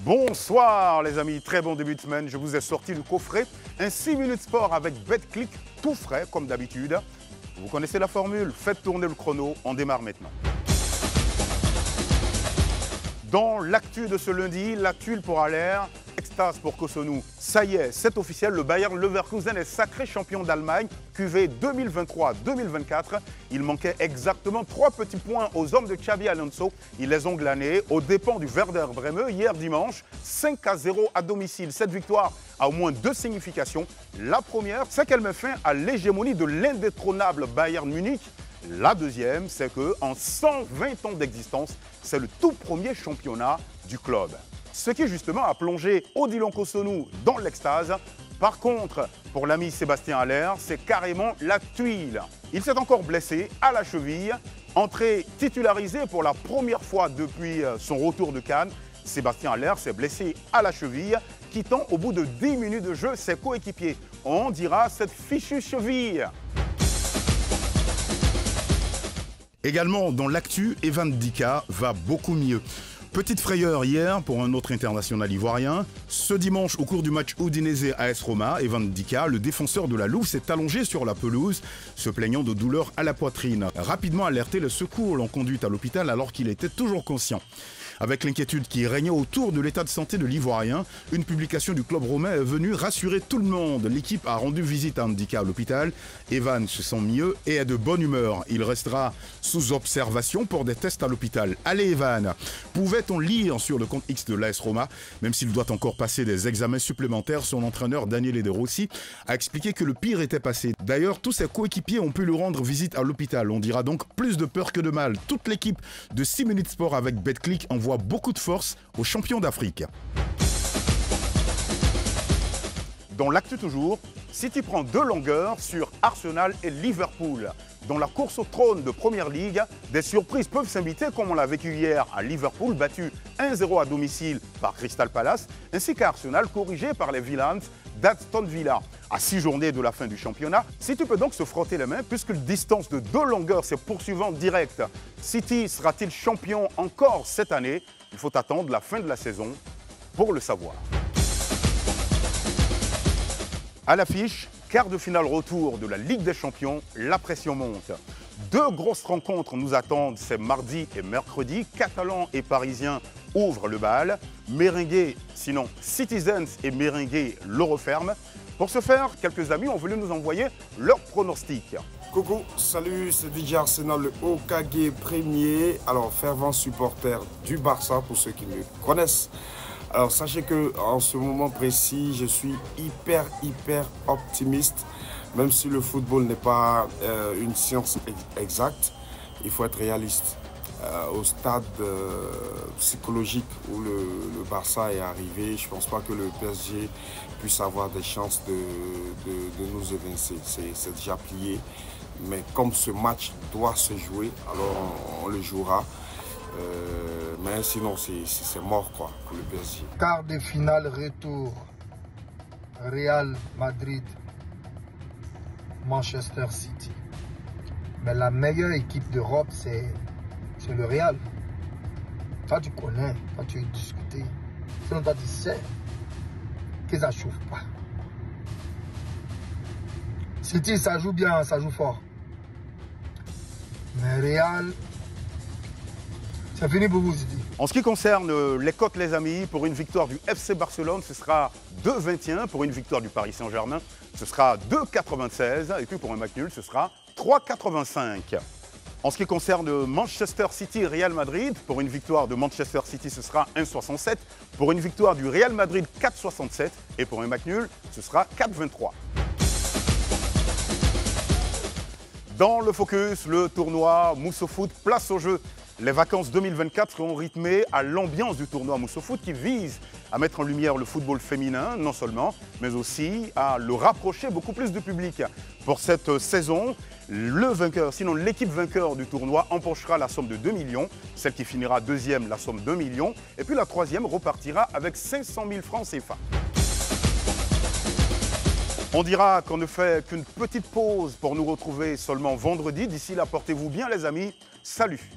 Bonsoir les amis, très bon début de semaine. Je vous ai sorti le coffret, un 6 minutes sport avec BetClick, tout frais comme d'habitude. Vous connaissez la formule, faites tourner le chrono, on démarre maintenant. Dans l'actu de ce lundi, la tuile pour Haller, extase pour Cotonou. Ça y est, c'est officiel, le Bayer Leverkusen est sacré champion d'Allemagne, QV 2023-2024. Il manquait exactement 3 petits points aux hommes de Xabi Alonso. Ils les ont glanés aux dépens du Werder Brême hier dimanche, 5-0 à domicile. Cette victoire a au moins 2 significations. La première, c'est qu'elle met fin à l'hégémonie de l'indétrônable Bayern Munich. La deuxième, c'est qu'en 120 ans d'existence, c'est le tout premier championnat du club. Ce qui justement a plongé Odilon Cotonou dans l'extase. Par contre, pour l'ami Sébastien Haller, c'est carrément la tuile. Il s'est encore blessé à la cheville. Entrée titularisée pour la première fois depuis son retour de Cannes, Sébastien Haller s'est blessé à la cheville, quittant au bout de 10 minutes de jeu ses coéquipiers. On dira cette fichue cheville. Également dans l'actu, Evan Ndika va beaucoup mieux. Petite frayeur hier pour un autre international ivoirien. Ce dimanche, au cours du match Udinese AS Roma, Evan Ndika, le défenseur de la Louve, s'est allongé sur la pelouse, se plaignant de douleurs à la poitrine. Rapidement alerté, le secours l'ont conduit à l'hôpital alors qu'il était toujours conscient. Avec l'inquiétude qui régnait autour de l'état de santé de l'Ivoirien, une publication du club romain est venue rassurer tout le monde. L'équipe a rendu visite à Ndika à l'hôpital. Evan se sent mieux et est de bonne humeur. Il restera sous observation pour des tests à l'hôpital. Allez Evan, pouvait-on lire sur le compte X de l'AS Roma, même s'il doit encore passer des examens supplémentaires, son entraîneur Daniele De Rossi a expliqué que le pire était passé. D'ailleurs, tous ses coéquipiers ont pu lui rendre visite à l'hôpital. On dira donc plus de peur que de mal. Toute l'équipe de 6 minutes sport avec BetClick envoie beaucoup de force aux champions d'Afrique. Dans l'actu toujours, City prend 2 longueurs sur Arsenal et Liverpool. Dans la course au trône de Première Ligue, des surprises peuvent s'inviter comme on l'a vécu hier à Liverpool, battu 1-0 à domicile par Crystal Palace, ainsi qu'à Arsenal, corrigé par les Villains d'Aston Villa. À 6 journées de la fin du championnat, City peut donc se frotter les mains puisque la distance de 2 longueurs s'est poursuivante directe. City sera-t-il champion encore cette année? Il faut attendre la fin de la saison pour le savoir. À l'affiche, quart de finale retour de la Ligue des Champions, la pression monte. 2 grosses rencontres nous attendent, c'est mardi et mercredi. Catalans et Parisiens ouvrent le bal. Merengue, sinon Citizens et Merengue le referment. Pour ce faire, quelques amis ont voulu nous envoyer leurs pronostics. Coucou, salut, c'est DJ Arsenal, le Okage premier. Alors, fervent supporter du Barça pour ceux qui me connaissent. Alors, sachez qu'en ce moment précis, je suis hyper optimiste. Même si le football n'est pas une science exacte, il faut être réaliste. Au stade psychologique où le Barça est arrivé, je ne pense pas que le PSG puisse avoir des chances de nous évincer. C'est déjà plié. Mais comme ce match doit se jouer, alors on le jouera. Mais sinon, c'est mort quoi, pour le PSG. Quart de finale retour. Real Madrid, Manchester City. Mais la meilleure équipe d'Europe, c'est le Real. Toi, tu connais, toi, tu as discuté. Sinon, toi, tu sais que ça ne chauffe pas. City, ça joue bien, ça joue fort. Mais Real, c'est fini pour vous, City. En ce qui concerne les cotes, les amis, pour une victoire du FC Barcelone, ce sera 2,21. Pour une victoire du Paris Saint-Germain, ce sera 2,96. Et puis pour un match nul, ce sera 3,85. En ce qui concerne Manchester City et Real Madrid, pour une victoire de Manchester City, ce sera 1,67. Pour une victoire du Real Madrid, 4,67. Et pour un match nul, ce sera 4,23. Dans le focus, le tournoi Mousso Foot, place au jeu. Les vacances 2024 seront rythmées à l'ambiance du tournoi Mousso Foot qui vise à mettre en lumière le football féminin, non seulement, mais aussi à le rapprocher beaucoup plus du public. Pour cette saison, le vainqueur, sinon l'équipe vainqueur du tournoi empochera la somme de 2 millions, celle qui finira deuxième, la somme de 2 millions, et puis la troisième repartira avec 500 000 francs CFA. On dira qu'on ne fait qu'une petite pause pour nous retrouver seulement vendredi. D'ici là, portez-vous bien les amis. Salut!